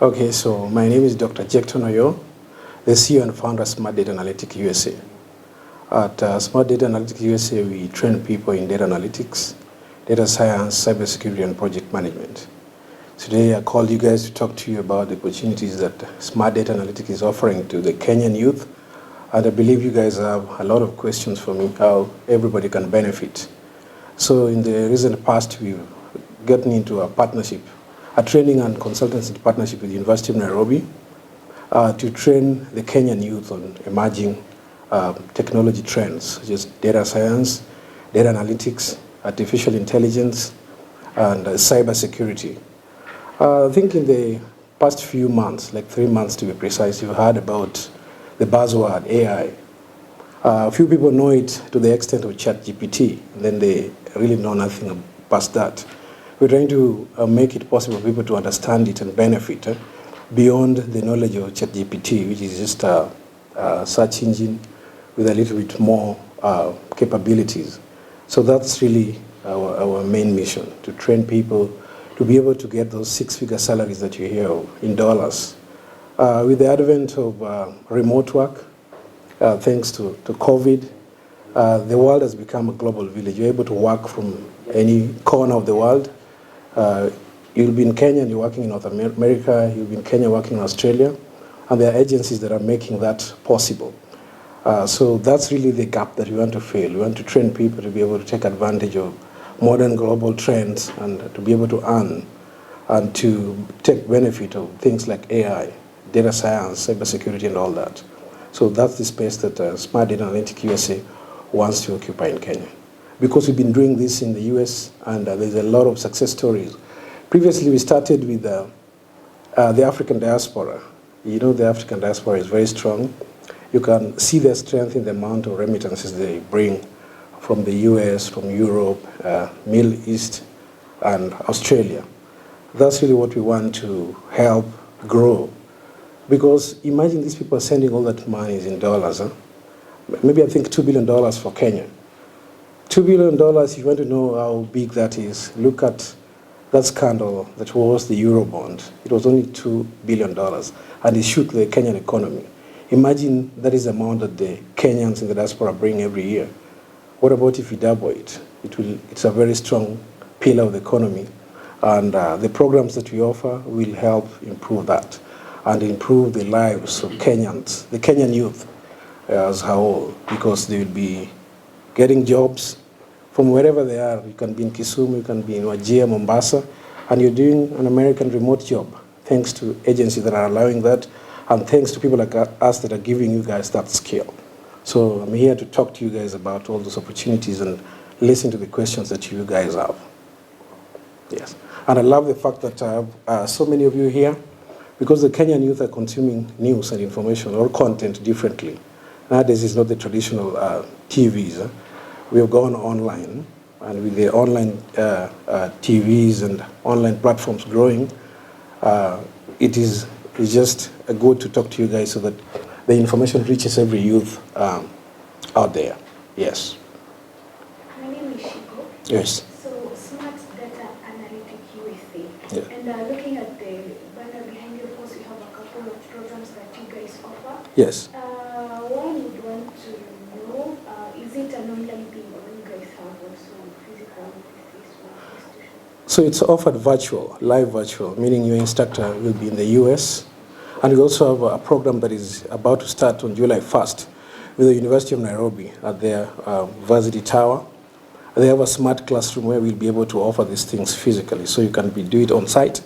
Okay, so my name is Dr. Jekton Oyo, the CEO and founder of Smart Data Analytics USA. At Smart Data Analytics USA, we train people in data analytics, data science, cybersecurity, and project management. Today, I called you guys to talk to you about the opportunities that Smart Data Analytics is offering to the Kenyan youth. And I believe you guys have a lot of questions for me, how everybody can benefit. So in the recent past, we've gotten into a partnership, a training and consultancy partnership with the University of Nairobi to train the Kenyan youth on emerging technology trends, such as data science, data analytics, artificial intelligence, and cybersecurity. I think in the past few months, like 3 months to be precise, you've heard about the buzzword AI. A few people know it to the extent of ChatGPT, and then they really know nothing past that. We're trying to make it possible for people to understand it and benefit beyond the knowledge of ChatGPT, which is just a search engine with a little bit more capabilities. So that's really our main mission, to train people to be able to get those six-figure salaries that you hear of in dollars. With the advent of remote work, thanks to COVID, the world has become a global village. You're able to work from any corner of the world. You'll be in Kenya and you're working in North America, you'll be in Kenya working in Australia, and there are agencies that are making that possible. So that's really the gap that we want to fill. We want to train people to be able to take advantage of modern global trends and to be able to earn and to take benefit of things like AI, data science, cybersecurity, and all that. So that's the space that Smart Data Analytics USA wants to occupy in Kenya. Because we've been doing this in the US, and there's a lot of success stories. Previously, we started with the African diaspora. You know, the African diaspora is very strong. You can see their strength in the amount of remittances they bring from the US, from Europe, Middle East, and Australia. That's really what we want to help grow. Because imagine these people are sending all that money in dollars. Huh? Maybe I think $2 billion for Kenya. $2 billion, if you want to know how big that is, look at that scandal that was the Eurobond. It was only $2 billion, and it shook the Kenyan economy. Imagine that is the amount that the Kenyans in the diaspora bring every year. What about if we double it? It's a very strong pillar of the economy, and the programs that we offer will help improve that and improve the lives of Kenyans, the Kenyan youth as a whole, because they will be getting jobs from wherever they are. You can be in Kisumu, you can be in Wajir, Mombasa, and you're doing an American remote job, thanks to agencies that are allowing that, and thanks to people like us that are giving you guys that skill. So I'm here to talk to you guys about all those opportunities and listen to the questions that you guys have. Yes, and I love the fact that I have so many of you here, because the Kenyan youth are consuming news and information or content differently. Nowadays, it's not the traditional TVs. We have gone online, and with the online TVs and online platforms growing, it's just good to talk to you guys so that the information reaches every youth out there. Yes. My name is Shiko. Yes. So, Smart Data Analytics USA. Yeah. And looking at the banner behind your post, you have a couple of programs that you guys offer. Yes. One would want to know, is it an online thing or you guys have also physical institution? So it's offered virtual, live virtual, meaning your instructor will be in the US. And we also have a program that is about to start on July 1st with the University of Nairobi at their Varsity Tower. They have a smart classroom where we'll be able to offer these things physically. So you can do it on site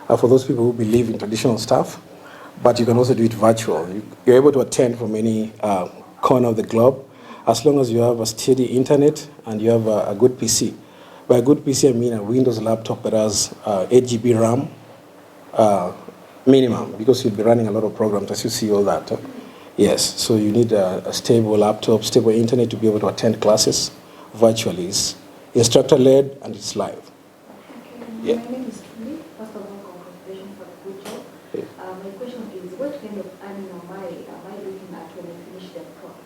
for those people who believe in traditional stuff, but you can also do it virtual. You're able to attend from any corner of the globe, as long as you have a steady internet and you have a good PC. By a good PC, I mean a Windows laptop that has 8 GB RAM minimum, because you'll be running a lot of programs, as you see all that. Yes, so you need a stable laptop, stable internet to be able to attend classes virtually. It's instructor-led and it's live. Okay, my name is Trudy. First of all, congratulations for the good job. Yeah. My question is, what kind of earning am I looking at when I finish the program?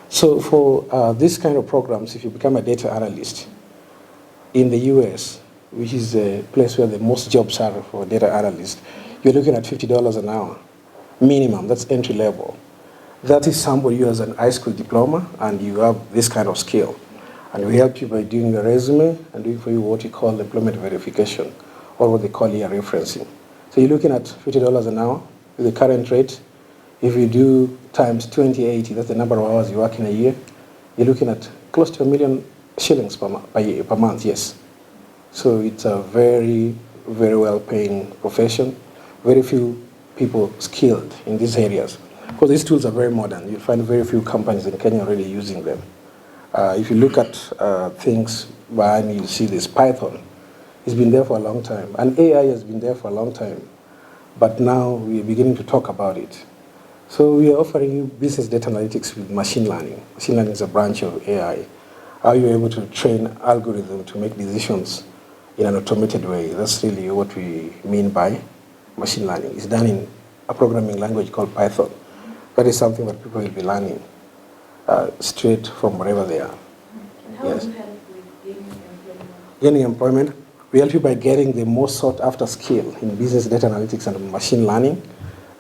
So for this kind of programs, if you become a data analyst in the US, which is the place where the most jobs are for data analysts, you're looking at $50 an hour, minimum, that's entry level. That is somebody who has an high school diploma and you have this kind of skill. And we help you by doing your resume and doing for you what you call employment verification, or what they call here referencing. So you're looking at $50 an hour with the current rate. If you do times 2080, that's the number of hours you work in a year, you're looking at close to 1 million shillings per month, yes. So it's a very, very well-paying profession. Very few people skilled in these areas. Because these tools are very modern. You'll find very few companies in Kenya already using them. If you look at things behind me, you'll see this Python. It's been there for a long time. And AI has been there for a long time. But now we're beginning to talk about it. So we are offering you business data analytics with machine learning. Machine learning is a branch of AI. How you're able to train algorithms to make decisions in an automated way. That's really what we mean by machine learning. It's done in a programming language called Python. That is something that people will be learning straight from wherever they are. And how do you help with gaining employment? Gaining employment, we help you by getting the most sought after skill in business data analytics and machine learning.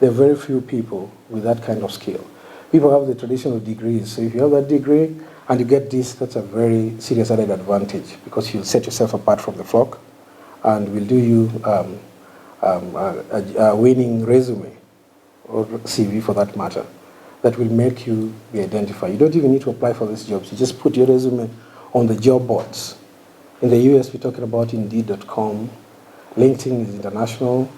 There are very few people with that kind of skill. People have the traditional degrees. So if you have that degree and you get this, that's a very serious added advantage because you'll set yourself apart from the flock and we'll do you a winning resume or CV for that matter that will make you be identified. You don't even need to apply for these jobs. You just put your resume on the job boards. In the US, we're talking about Indeed.com. LinkedIn is international.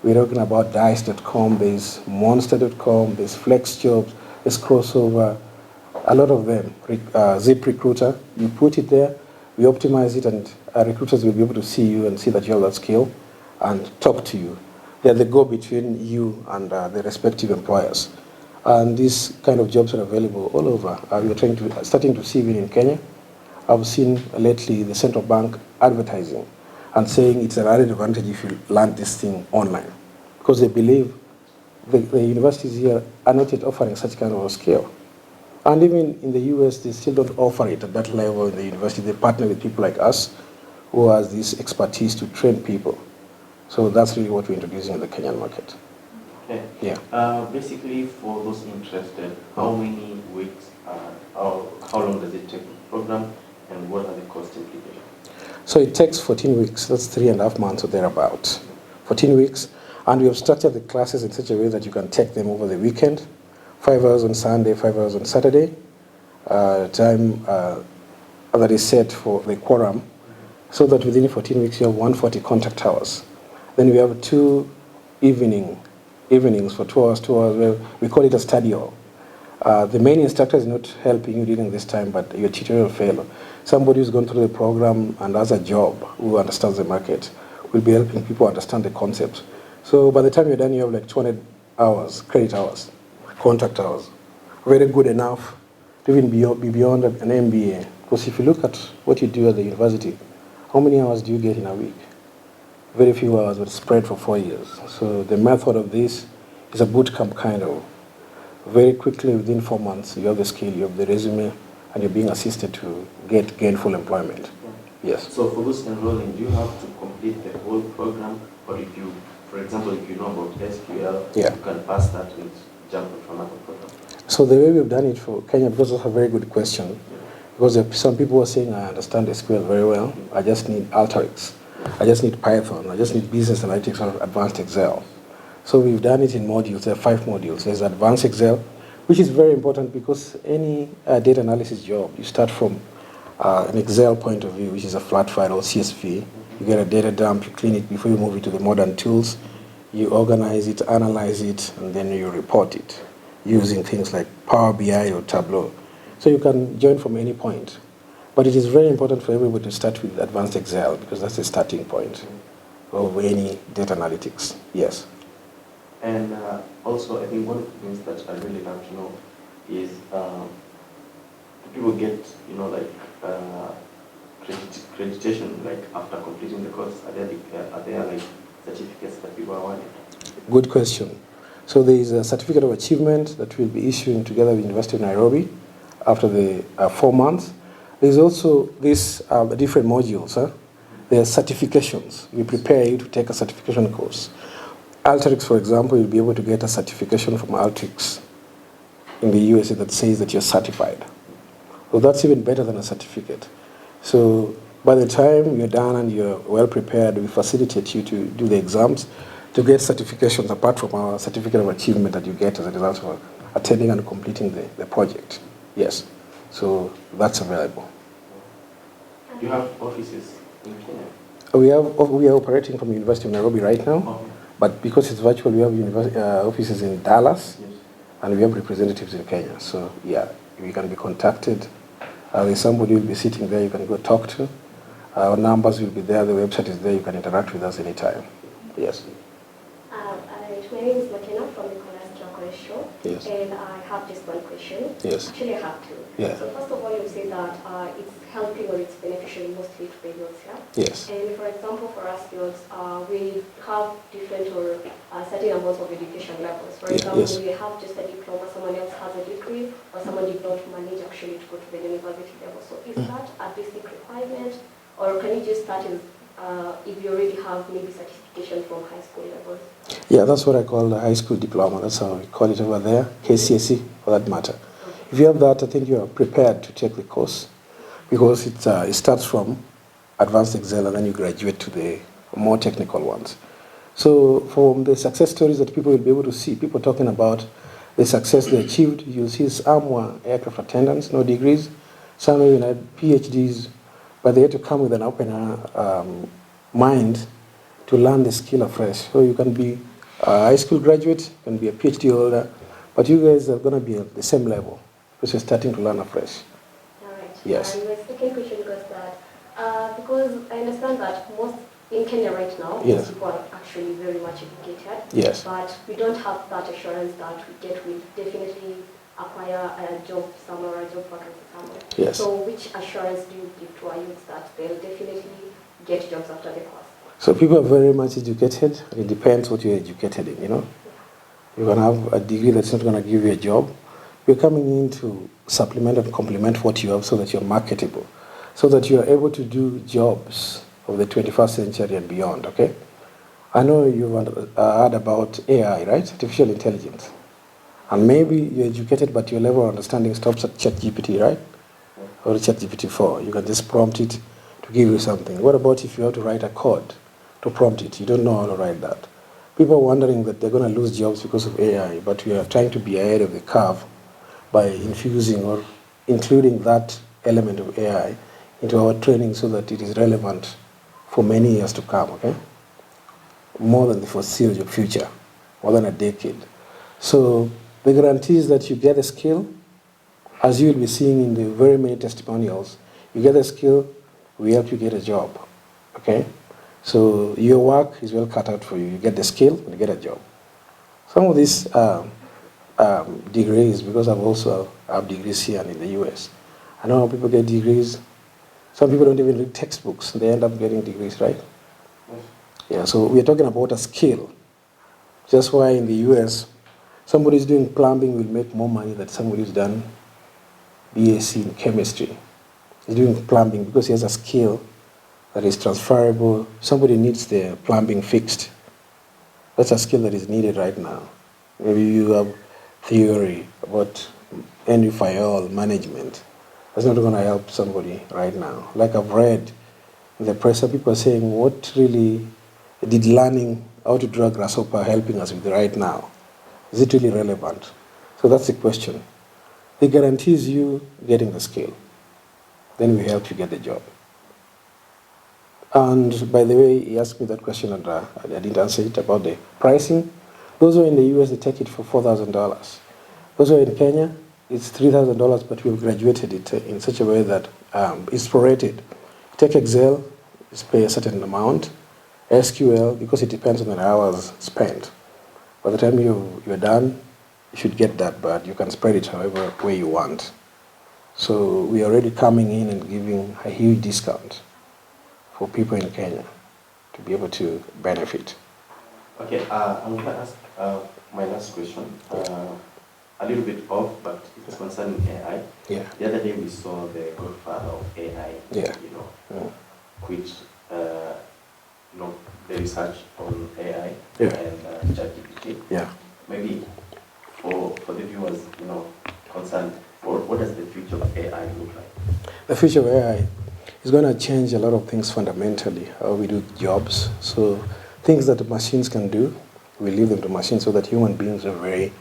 We're talking about Dice.com. There's Monster.com. There's FlexJobs. There's Crossover. A lot of them. ZipRecruiter. You put it there. We optimize it, and recruiters will be able to see you and see that you have that skill and talk to you. They're the go between you and the respective employers. And these kind of jobs are available all over. We're starting to see even in Kenya. I've seen lately the central bank advertising and saying it's an added advantage if you learn this thing online. Because they believe the universities here are not yet offering such kind of a skill. And even in the US, they still don't offer it at that level in the university. They partner with people like us who has this expertise to train people. So that's really what we're introducing in the Kenyan market. Okay. Yeah. Basically, for those interested, how many weeks, how long does it take the program, and what are the cost implications? So it takes 14 weeks. That's 3.5 months or thereabout. 14 weeks. And we have structured the classes in such a way that you can take them over the weekend. 5 hours on Sunday, 5 hours on Saturday. Time that is set for the quorum. So that within 14 weeks you have 140 contact hours. Then we have 2 evenings for 2 hours, where we call it a study hall. The main instructor is not helping you during this time, but your tutorial fellow, somebody who's gone through the program and has a job, who understands the market, will be helping people understand the concepts. So by the time you're done, you have like 200 hours, credit hours, contact hours. Very good enough to even be beyond an MBA. Because if you look at what you do at the university, how many hours do you get in a week? Very few hours, but spread for 4 years. So the method of this is a boot camp kind of. Very quickly, within 4 months, you have the skill, you have the resume, and you're being assisted to get gainful employment. Yes. So for those enrolling, do you have to complete the whole program, or if you, for example, if you know about SQL, Yeah. you can pass that and jump into another program? So the way we've done it for Kenya, because that's a very good question, because there are some people are saying, I understand SQL very well, I just need Alteryx, I just need Python, I just need business analytics or advanced Excel. So we've done it in modules. There are 5 modules. There's advanced Excel, which is very important because any data analysis job, you start from an Excel point of view, which is a flat file or CSV. You get a data dump, you clean it before you move it to the modern tools. You organize it, analyze it, and then you report it using things like Power BI or Tableau. So you can join from any point. But it is very important for everybody to start with advanced Excel because that's the starting point of any data analytics. Yes. And also, I think one of the things that I really love to know is do people get, accreditation, like after completing the course? Are there like certificates that people are awarded? Good question. So there is a certificate of achievement that we'll be issuing together with University of Nairobi after the 4 months. There's also these different modules. There are certifications. We prepare you to take a certification course. Alteryx, for example, you'll be able to get a certification from Alteryx in the USA that says that you're certified. So that's even better than a certificate. So by the time you're done and you're well prepared, we facilitate you to do the exams to get certifications apart from our certificate of achievement that you get as a result of attending and completing the project. Yes. So that's available. Do you have offices in Kenya? We are operating from the University of Nairobi right now, Okay. but because it's virtual, we have offices in Dallas, Yes. and we have representatives in Kenya. So yeah, we can be contacted. There's somebody who will be sitting there you can go talk to. Our numbers will be there, the website is there, you can interact with us anytime. Yes. My name is Makena from the Chocolate Show. Yes. And I have just one question. Yes. Actually, I have two. Yeah. So first of all, you say that it's helping or it's beneficial mostly to the youths, yeah? Yes. And for example, for us youths, we have different or certain amounts of education levels. For example, yes. we have just a diploma, someone else has a degree, or someone did not manage actually to go to the university level. So is that a basic requirement, or can you just start if you already have maybe certification from high school level? Yeah, that's what I call the high school diploma. That's how we call it over there, KCSE for that matter. If you have that, I think you are prepared to take the course because it starts from advanced Excel and then you graduate to the more technical ones. So from the success stories that people will be able to see, people talking about the success they achieved, you'll see some were aircraft attendants, no degrees, some even had PhDs, but they had to come with an open mind to learn the skill afresh. So you can be a high school graduate, you can be a PhD holder, but you guys are going to be at the same level because you're starting to learn afresh. All right. Yes. And my second question goes that, because I understand that most in Kenya right now, Yes. most people are actually very much educated. Yes. But we don't have that assurance that we get will definitely acquire a job somewhere or a job vacancy somewhere. Yes. So which assurance do you give to our youth that they'll definitely get jobs after the course? So people are very much educated. It depends what you're educated in, you know. You can have a degree that's not going to give you a job. You're coming in to supplement and complement what you have so that you're marketable, so that you're able to do jobs of the 21st century and beyond, okay? I know you've heard about AI, right? Artificial intelligence. And maybe you're educated, but your level of understanding stops at ChatGPT, right? Or ChatGPT 4. You can just prompt it to give you something. What about if you have to write a code to prompt it? You don't know how to write that. People are wondering that they're going to lose jobs because of AI, but we are trying to be ahead of the curve by infusing or including that element of AI into our training so that it is relevant for many years to come, okay? More than the foreseeable future, more than a decade. So the guarantee is that you get a skill, as you will be seeing in the very many testimonials, you get a skill, we help you get a job, okay? So your work is well cut out for you. You get the skill and you get a job. Some of these degrees, because I've also have degrees here and in the US. I know how people get degrees. Some people don't even read textbooks. They end up getting degrees, right? Yeah, so we're talking about a skill. Just why in the US, somebody who's doing plumbing will make more money than somebody who's done BSc in chemistry. He's doing plumbing because he has a skill that is transferable. Somebody needs the plumbing fixed. That's a skill that is needed right now. Maybe you have theory about NFIL management. That's not going to help somebody right now. Like I've read in the press, some people are saying, what really did learning how to draw grasshopper helping us with right now? Is it really relevant? So that's the question. It guarantees you getting the skill. Then we help you get the job. And by the way, he asked me that question and I didn't answer it about the pricing. Those who are in the US, they take it for $4,000. Those who are in Kenya, it's $3,000, but we've graduated it in such a way that it's prorated. Take Excel, it's pay a certain amount. SQL, because it depends on the hours spent. By the time you're done, you should get that, but you can spread it however way you want. So we are already coming in and giving a huge discount for people in Kenya to be able to benefit. Okay, I'm going to ask my last question. A little bit off, but it's concerning AI. Yeah. The other day we saw the godfather of AI, Yeah. which the research on AI Yeah. and ChatGPT. Yeah. Maybe for the viewers, concerned, what does the future of AI look like? The future of AI is going to change a lot of things fundamentally, how we do jobs. So things that the machines can do, we leave them to machines so that human beings are very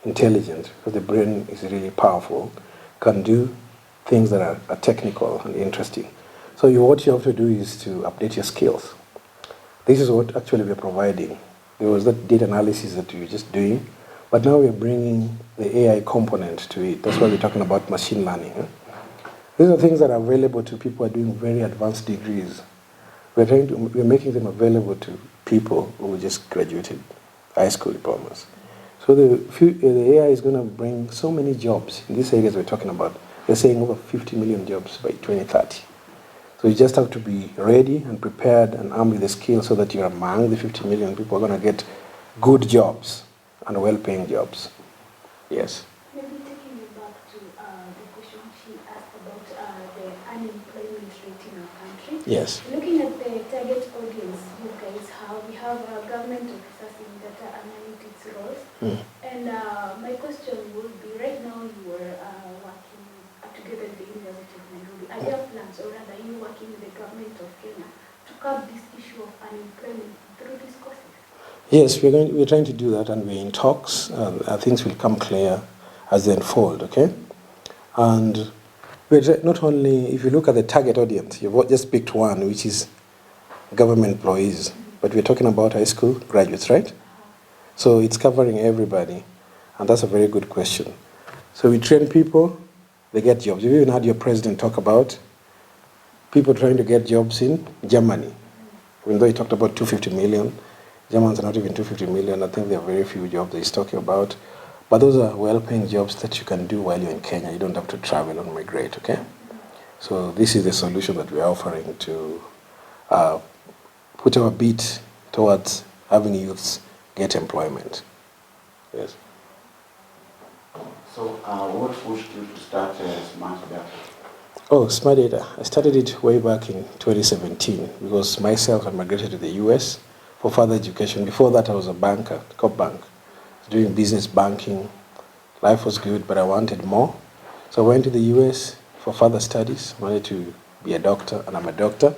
intelligent, because the brain is really powerful, can do things that are technical and interesting. So what you have to do is to update your skills. This is what actually we're providing. There was that data analysis that we were just doing, but now we're bringing the AI component to it. That's why we're talking about machine learning. These are things that are available to people who are doing very advanced degrees. We're making them available to people who just graduated high school diplomas. So the AI is going to bring so many jobs in these areas we're talking about. They're saying over 50 million jobs by 2030. So you just have to be ready and prepared and armed with the skills so that you're among the 50 million people who are going to get good jobs and well-paying jobs. Yes. Maybe taking you back to the question she asked about the unemployment rate in our country. Yes. Looking at the target audience you guys have, we have government officers in data analytics roles. And my question would be, right now you are working together at the University of Nairobi. Are there plans, or rather, are you working with the government of Kenya to curb this issue of unemployment through these courses? Yes, we're trying to do that, and we're in talks. Things will come clear as they unfold, okay? And we're not only, if you look at the target audience, you've just picked one, which is government employees, but we're talking about high school graduates, right? So it's covering everybody, and that's a very good question. So we train people, they get jobs. You've even had your president talk about people trying to get jobs in Germany. Even though he talked about 250 million, Germans are not even 250 million. I think there are very few jobs that he's talking about. But those are well-paying jobs that you can do while you're in Kenya. You don't have to travel or migrate, okay? So this is the solution that we're offering to put our beat towards having youths get employment. Yes. So what pushed you to start Smart Data? Oh, Smart Data. I started it way back in 2017 because myself, I migrated to the US for further education. Before that, I was a banker, Coop Bank, doing business banking. Life was good, but I wanted more. So I went to the US for further studies. I wanted to be a doctor, and I'm a doctor.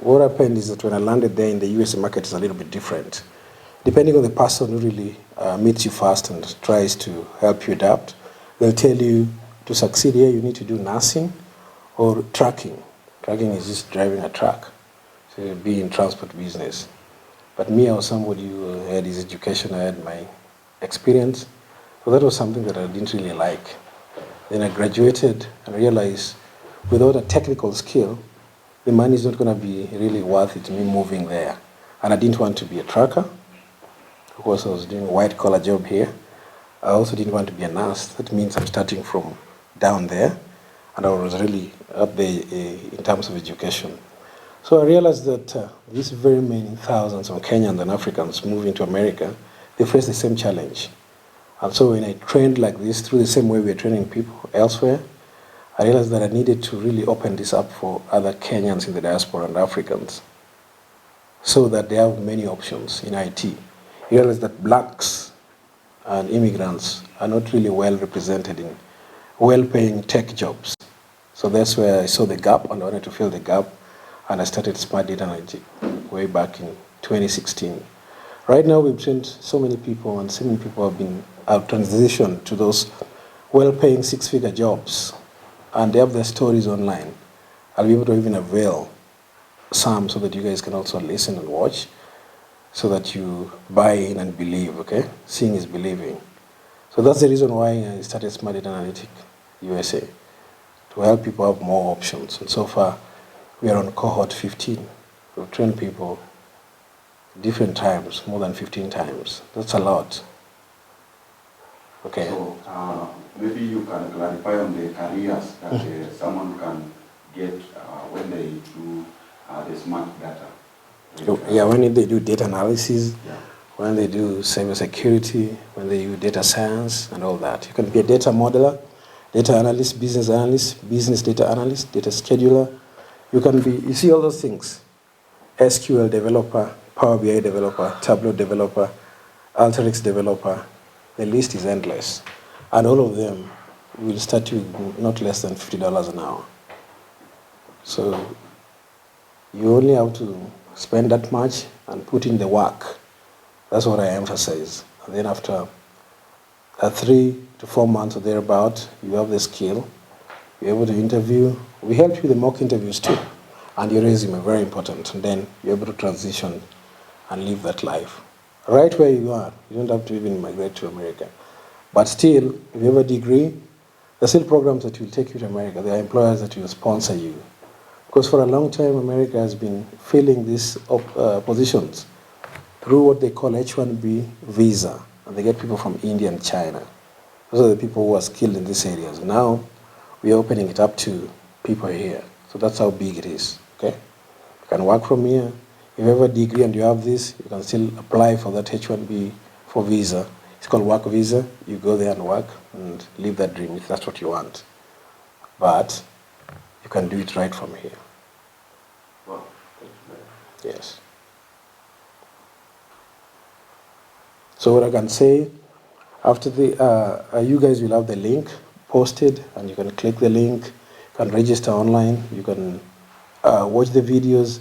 What happened is that when I landed there in the US, the market is a little bit different. Depending on the person who really meets you first and tries to help you adapt, they'll tell you to succeed here, you need to do nursing or trucking. Trucking is just driving a truck. So you'll be in transport business. But me, I was somebody who had his education, I had my experience. So that was something that I didn't really like. Then I graduated and realized without a technical skill, the money is not going to be really worth it, me moving there. And I didn't want to be a trucker. Of course, I was doing a white-collar job here. I also didn't want to be a nurse. That means I'm starting from down there, and I was really up there in terms of education. So I realized that these very many thousands of Kenyans and Africans moving to America, they face the same challenge. And so when I trained like this, through the same way we're training people elsewhere, I realized that I needed to really open this up for other Kenyans in the diaspora and Africans so that they have many options in IT. You realize that blacks and immigrants are not really well represented in well-paying tech jobs. So that's where I saw the gap, and I wanted to fill the gap, and I started Smart Data Analytics way back in 2016. Right now, we've trained so many people, and so many people have transitioned to those well-paying six-figure jobs, and they have their stories online. I'll be able to even avail some so that you guys can also listen and watch, so that you buy in and believe, okay? Seeing is believing. So that's the reason why I started Smart Data Analytics USA, to help people have more options. And so far, we are on cohort 15. We've trained people different times, more than 15 times. That's a lot. Okay. So maybe you can clarify on the careers that someone can get when they do the Smart Data. Yeah, when they do data analysis, Yeah. when they do cybersecurity, when they do data science and all that. You can be a data modeler, data analyst, business data analyst, data scheduler. You can be, you see all those things, SQL developer, Power BI developer, Tableau developer, Alteryx developer, the list is endless. And all of them will start you not less than $50 an hour. So you only have to spend that much and put in the work. That's what I emphasize. And then after 3 to 4 months or thereabout, you have the skill, you're able to interview. We help you with the mock interviews too. And your resume, very important. And then you're able to transition and live that life. Right where you are, you don't have to even migrate to America. But still, if you have a degree, there's still programs that will take you to America. There are employers that will sponsor you. Because for a long time, America has been filling these positions through what they call H-1B visa. And they get people from India and China. Those are the people who are skilled in these areas. Now, we are opening it up to people here. So that's how big it is, okay? You can work from here. If you have a degree and you have this, you can still apply for that H-1B for visa. It's called work visa. You go there and work and live that dream if that's what you want. But you can do it right from here. Wow. Yes. So what I can say, after the, you guys will have the link posted, and you can click the link, you can register online, you can watch the videos,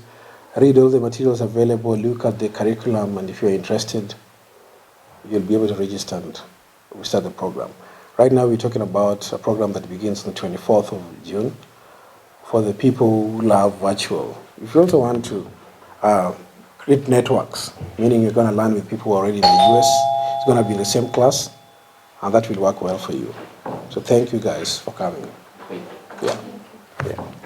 read all the materials available, look at the curriculum, and if you're interested, you'll be able to register and we start the program. Right now we're talking about a program that begins on the 24th of June for the people who love virtual. If you also want to create networks, meaning you're going to learn with people who are already in the US, it's going to be in the same class, and that will work well for you. So thank you guys for coming. Thank you. Yeah. Yeah.